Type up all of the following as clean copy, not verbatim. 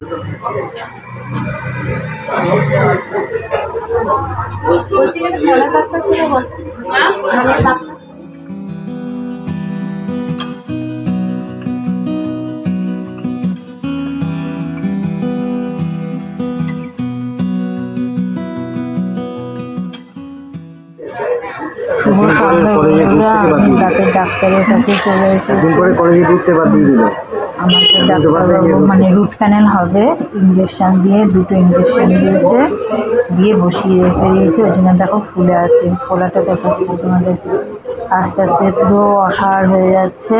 শুভ সন্ধ্যা বন্ধুরা, আমি দাঁতের ডাক্তারের কাছে চলে এসেছি। আমাকে ডাক্তারবাবু মানে রুট ক্যানেল হবে, ইঞ্জেকশন দিয়ে 2টো ইঞ্জেকশন দিয়েছে, দিয়ে বসিয়ে রেখে দিয়েছে। ওই জন্য দেখো ফুলে আছে, ফোলাটা দেখাচ্ছে তোমাদের। আস্তে আস্তে পুরো অসাড় হয়ে যাচ্ছে।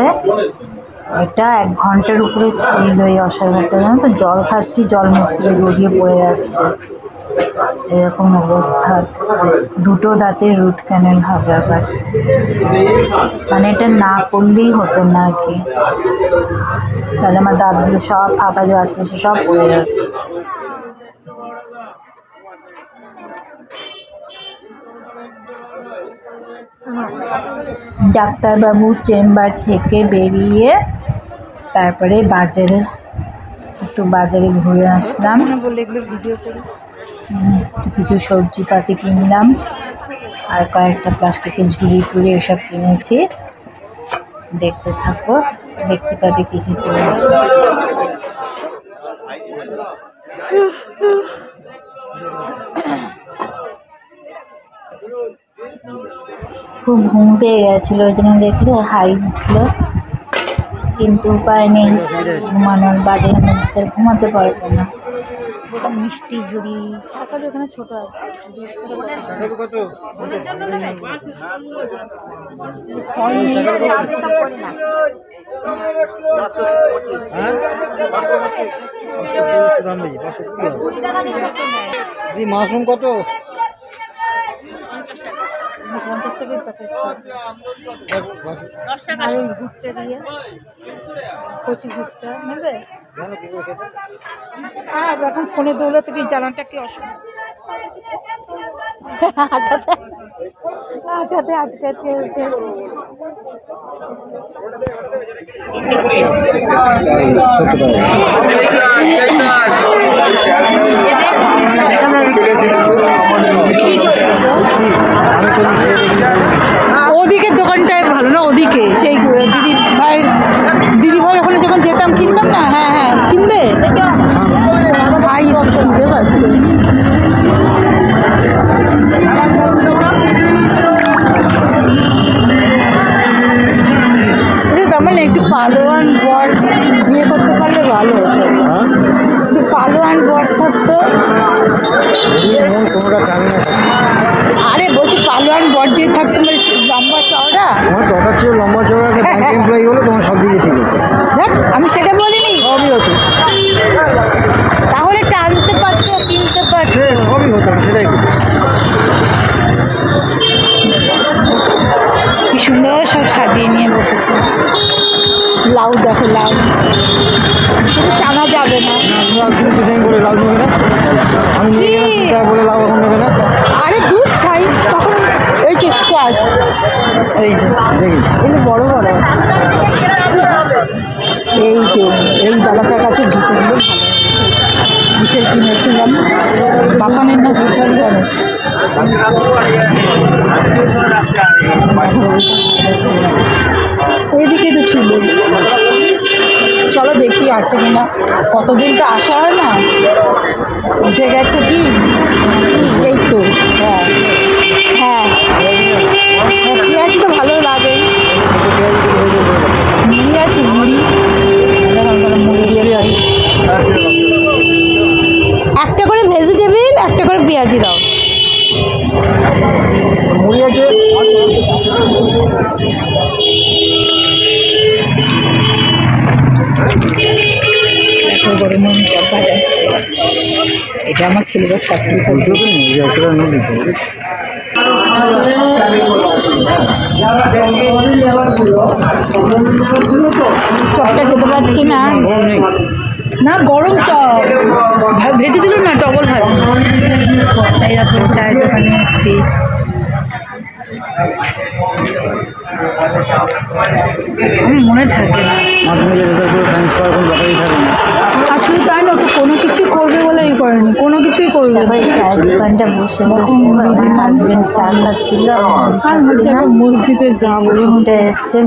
এটা 1 ঘন্টার উপরে ছিল এই অসাড়টা, জানো তো। জল খাচ্ছি, জল মুখ থেকে গড়িয়ে পড়ে যাচ্ছে, এরকম অবস্থা। 2টো দাঁতের রুট ক্যানেল হবে আবার, মানে এটা না করলেই হতো না আর কি। তাহলে আমার দাঁতগুলো সব ফাঁকা যে আস্তে আস্তে সব পড়ে যাবে। ডাক্তারবাবু চেম্বার থেকে বেরিয়ে তারপরে একটু বাজারে ঘুরে আসলাম। কিছু সবজিপাতি কিনলাম, আর কয়েকটা প্লাস্টিকের ঝুড়ি টুড়ি এসব কিনেছি। দেখতে থাকো, দেখতে পাবে কী কী কিনেছি। খুব ঘুম পেয়ে গেছিলো, ওই জন্য দেখলে হাই উঠলো, কিন্তু উপায় নেই, ঘুমানোর বাজারের মধ্যে ঘুমাতে পারবো না। মিষ্টি ঝুড়ি শাকালু এখানে ছোট আছে, মাশরুম কত? 50 টাকার প্যাকেট। আর ওই ভুট্টা দিয়ে, কচি ভুট্টা নেবে? আর এখন ফোনে দৌড়াতে গিয়ে জ্বালানটা কি অসুবিধা, আটাতে আটকে আটকে হয়েছে। ওদিকের দোকানটায় ভালো না, ওদিকে সেই দিদি ভাই ওখানে যখন যেতাম কিনতাম না। হ্যাঁ হ্যাঁ, কিনবে ভাই, কিনতে পারছে। তেমন একটু পালোয়ান বর বিয়ে করতে পারলে ভালো হতো, একটু পালোয়ান বর থাকতো। আরে বলছি পালোয়ান বর যে থাকতো, মানে লম্বা চওড়া। আমার দরকার ছিল লম্বা চওড়া ব্যাংক এমপ্লয়ি হলো, তোমার সব দিকে ঠিক আছে। দেখ, আমি সেটা বলিনি, সবই হতো। তাহলে টানতে পারতো, কিনতে পারতো, সবই হতো, সেটাই। কি সুন্দর সব সাজিয়ে নিয়ে বসেছে। লাউ দেখো, লাউ টানা যাবে না। বলে লাউ নেবে না, আমি বলে লাউ এখন নেবে না। আরে দুধ ছাই, তখন এই যে স্কোয়াশ, এই যে দেখি এগুলো বড় বড়। এই যে এই দাদাটার কাছে জুতোগুলো ভালো, বিশেষ কিনেছিলাম। বাপানের না ফুটবল জানো, এইদিকে তো ছিল। চলো দেখি আছে কিনা, কতদিন তো আসা হয় না। উঠে গেছে কি, এই তো। হ্যাঁ হ্যাঁ, পেঁয়াজ তো ভালো লাগে। মুড়ি আছে, মুড়ি মুড়ি দিয়ে খাই। একটা করে ভেজিটেবিল, একটা করে পেঁয়াজি দাও। মুড়ি আছে। এটা আমার ছেলেদের সবচেয়ে চপটা খেতে পারছি না, না গরম চপ ভেজে দিল না, ডবল ভাজা। এইরকম চায়ের দোকানে এসছি। মনে থাকে না আসলে, তাই না, তো কোনো দেখো এই চায়ের দোকানটা বসে বসে আমার হাজবেন্ড চা খাচ্ছিল, মসজিদে যাবো মুড়িটা এসছে,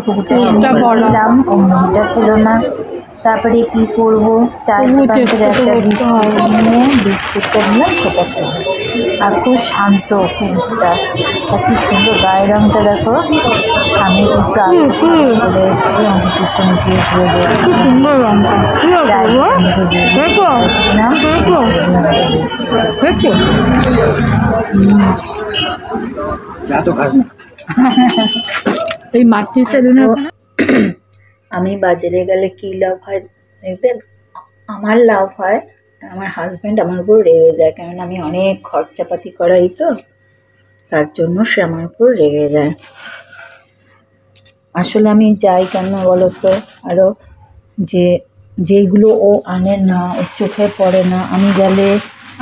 দিলাম ও মুড়িটা খেলো না। তারপরে কি করব, চায়ের দোকান থেকে একটা বিস্কুট নিয়ে বিস্কুটটা নিলাম, সেটা খেলাম। আর খুব শান্ত কুকুরটা, এত সুন্দর গায়ের রঙটা দেখো। আমি একটু আগে চলে এসেছি, আমি পিছনে গিয়ে ঘুরে দেখছি সুন্দর রঙটা এই মাতৃ সেলুনের। আমি বাজারে গেলে কি লাভ হয় দেখবেন? আমার লাভ হয়, আমার হাজব্যান্ড আমার উপর রেগে যায়, কারণ আমি অনেক খরচাপাতি করাই তো, তার জন্য সে আমার উপর রেগে যায়। আসলে আমি যাই কেন বলো তো, আরও যেইগুলো ও আনে না, ওর চোখে পড়ে না, আমি গেলে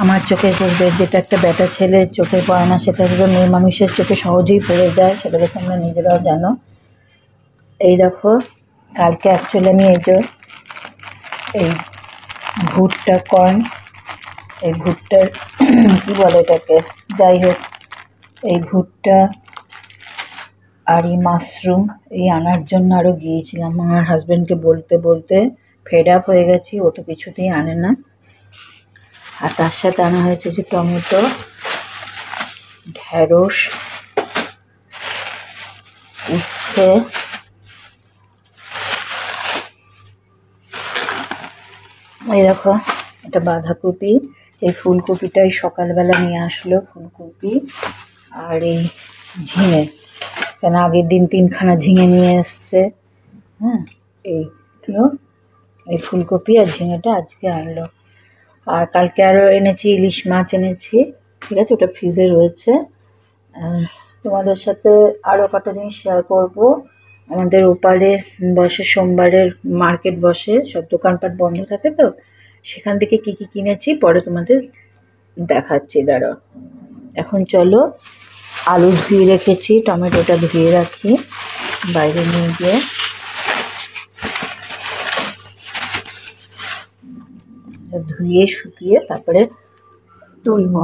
আমার চোখে পড়বে। যেটা একটা বেটা ছেলের চোখে পড়ে না, সেটা হলো মেয়ে মানুষের চোখে সহজেই পড়ে যায়, সেটা তো তোমরা নিজেরাও জানো। এই দেখো, কালকে অ্যাকচুয়ালি আমি এই ভুট্টা কর্ন, এই ভুট্টার কী বলে এটাকে, যাই হোক, এই ভুট্টা আর এই মাশরুম এই আনার জন্য আরও গিয়েছিলাম। আমার হাজব্যান্ডকে বলতে বলতে ফেড আপ হয়ে গেছি, ও তো কিছুতেই আনে না। আর তার সাথে আনা হয়েছে যে টমেটো, ঢেঁড়স, উচ্ছে, এই দেখো এটা বাঁধাকপি, এই ফুলকপিটাই সকালবেলা নিয়ে আসলো, ফুলকপি আর এই ঝিঙে, কেন আগের দিন 3খানা ঝিঙে নিয়ে এসছে। হ্যাঁ, এইগুলো, এই ফুলকপি আর ঝিঙেটা আজকে আনলো। আর কালকে আরও এনেছি ইলিশ মাছ এনেছি, ঠিক আছে, ওটা ফ্রিজে রয়েছে। তোমাদের সাথে আরও কটা জিনিস শেয়ার করবো। আমাদের ওপারে বসে, সোমবারের মার্কেট বসে, সব দোকানপাট বন্ধ থাকে তো, সেখান থেকে কী কী কিনেছি পরে তোমাদের দেখাচ্ছি, দাঁড়াও। এখন চলো, আলু ধুয়ে রেখেছি, টমেটোটা ধুয়ে রাখি, বাইরে নিয়ে গিয়ে ধুয়ে শুকিয়ে তারপরে তুলব।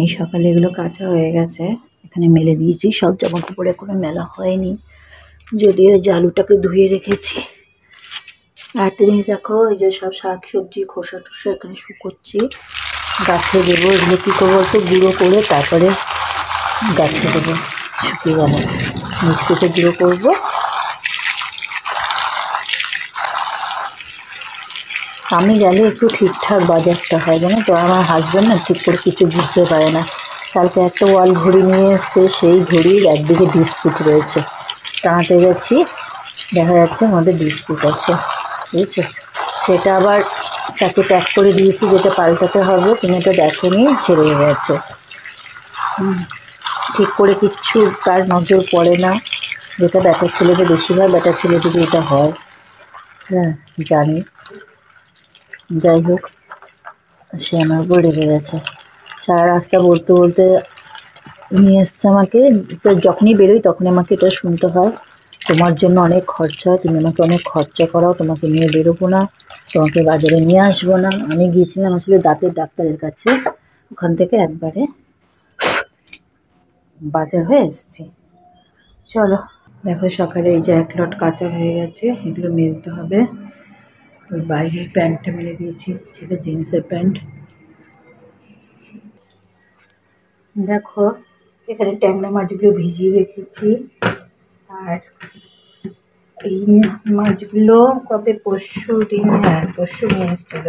এই সকালে এগুলো কাঁচা হয়ে গেছে, এখানে মেলে দিয়েছি, সব জামা কাপড় এখনো মেলা হয়নি, যদিও যে আলুটাকে ধুয়ে রেখেছি। আর একটা জিনিস দেখো, এই যে সব শাক সবজি খোসা টোসা এখানে শুকোচ্ছি, গাছে দেবো। এগুলো কী করবো বলতো, গুঁড়ো করে তারপরে গাছে দেবো, শুকিয়ে গেলে মিক্সিতে গুঁড়ো করবো। আমি গেলে একটু ঠিকঠাক বাজারটা হয়, জানো তো। আমার হাজব্যান্ড না ঠিক করে কিছু বুঝতে পারে না। কালকে একটা ওয়াল ঘড়ি নিয়ে এসছে, সেই ঘড়ির একদিকে ডিসপুট রয়েছে, টানাতে গেছি, দেখা যাচ্ছে আমাদের ডিসপুট আছে, বুঝছো। সেটা আবার তাকে প্যাক করে দিয়েছি, যেটা পাল্টাতে হবে, তুমি এটা দেখোনি, ছেড়ে গেছে। ঠিক করে কিচ্ছু তার নজর পড়ে না, যেটা ব্যাটার ছেলেদের বেশিরভাগ ব্যাটার ছেলেদের এটা হয়, হ্যাঁ জানি। যাই হোক, সে আমার উপর রেগে গেছে। সারা রাস্তা বলতে বলতে নিয়ে এসছে আমাকে, তো যখনই বেরোই তখনই আমাকে এটা শুনতে হয়, তোমার জন্য অনেক খরচা, তুমি আমাকে অনেক খরচা করাও, তোমাকে নিয়ে বেরোবো না, তোমাকে বাজারে নিয়ে আসবো না। আমি গিয়েছিলাম আসলে দাঁতের ডাক্তারের কাছে, ওখান থেকে একবারে বাজার হয়ে এসেছি। চলো দেখো, সকালে এই যে 1 লট কাঁচা হয়ে গেছে, এগুলো মেলতে হবে। ওই বাইরের প্যান্টটা মেলে দিয়েছি, সেটা জিন্সের প্যান্ট। দেখো এখানে ট্যাংরা মাছগুলো ভিজিয়ে রেখেছি, আর এই মাছগুলো কবে পরশু দিন, হ্যাঁ পরশু নিয়ে এসেছিল।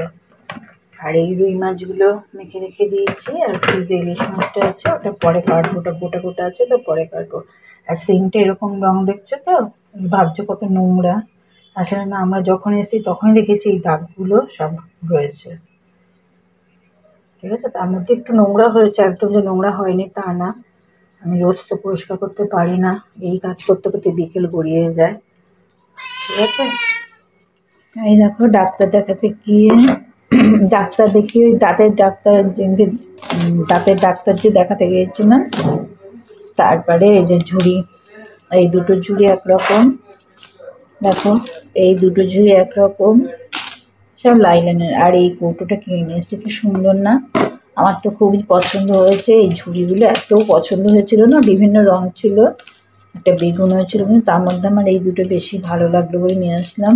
আর এই রুই মাছগুলো মেখে রেখে দিয়েছি, আর ফ্রিজে ইলিশ মাছটা আছে, ওটা পরে কাটবো, ওটা গোটা গোটা আছে তো পরে কাটবো। আর সিংটা এরকম রং দেখছো তো, ভাবছো কত নোংরা, আসলে না, আমরা যখন এসেছি তখন দেখেছি এই দাগগুলো সব রয়েছে, ঠিক আছে। তার মধ্যে একটু নোংরা হয়েছে, একদম যে নোংরা হয়নি তা না, আমি রোজ তো পরিষ্কার করতে পারি না, এই কাজ করতে করতে বিকেল গড়িয়ে যায়, ঠিক আছে। এই দেখো, ডাক্তার দেখাতে গিয়ে, ডাক্তার দেখিয়ে ওই দাঁতের ডাক্তার যে দেখাতে গিয়েছিলাম, তারপরে এই যে ঝুড়ি, এই দুটো ঝুড়ি একরকম, দেখো এই দুটো ঝুড়ি একরকম, সব লাইলনের। আর এই কৌটোটা কিনে নিয়ে এসেছে, কি সুন্দর না? আমার তো খুবই পছন্দ হয়েছে। এই ঝুড়িগুলো এত পছন্দ হয়েছিল না, বিভিন্ন রং ছিল, একটা বেগুন হয়েছিল, কিন্তু তার মধ্যে আমার এই দুটো বেশি ভালো লাগলো বলে নিয়ে আসলাম।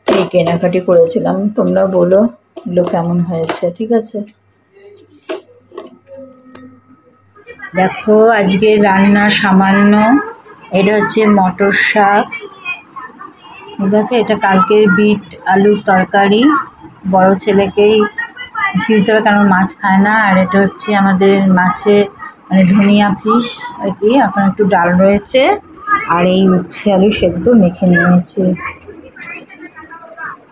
এই কেনাকাটি করেছিলাম, তোমরা বলো এগুলো কেমন হয়েছে। ঠিক আছে, দেখো আজকে রান্না সামান্য, এটা হচ্ছে মটর শাক, ঠিক আছে, এটা কালকের বিট আলুর তরকারি, বড় ছেলেকেই সিদ্ধ হবে কারণ মাছ খায় না। আর এটা হচ্ছে আমাদের মাছে মানে ধনিয়া ফিশ আর কি, এখন একটু ডাল রয়েছে, আর এই উচ্ছে আলু সেদ্ধ মেখে নিয়েছে।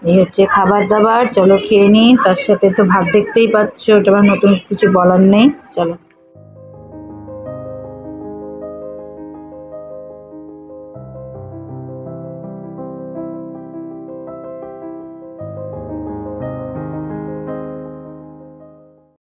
এই হচ্ছে খাবার দাবার, চলো খেয়ে নিই। তার সাথে তো ভাত দেখতেই পাচ্ছ, ওটা আমার নতুন কিছু বলার নেই, চলো।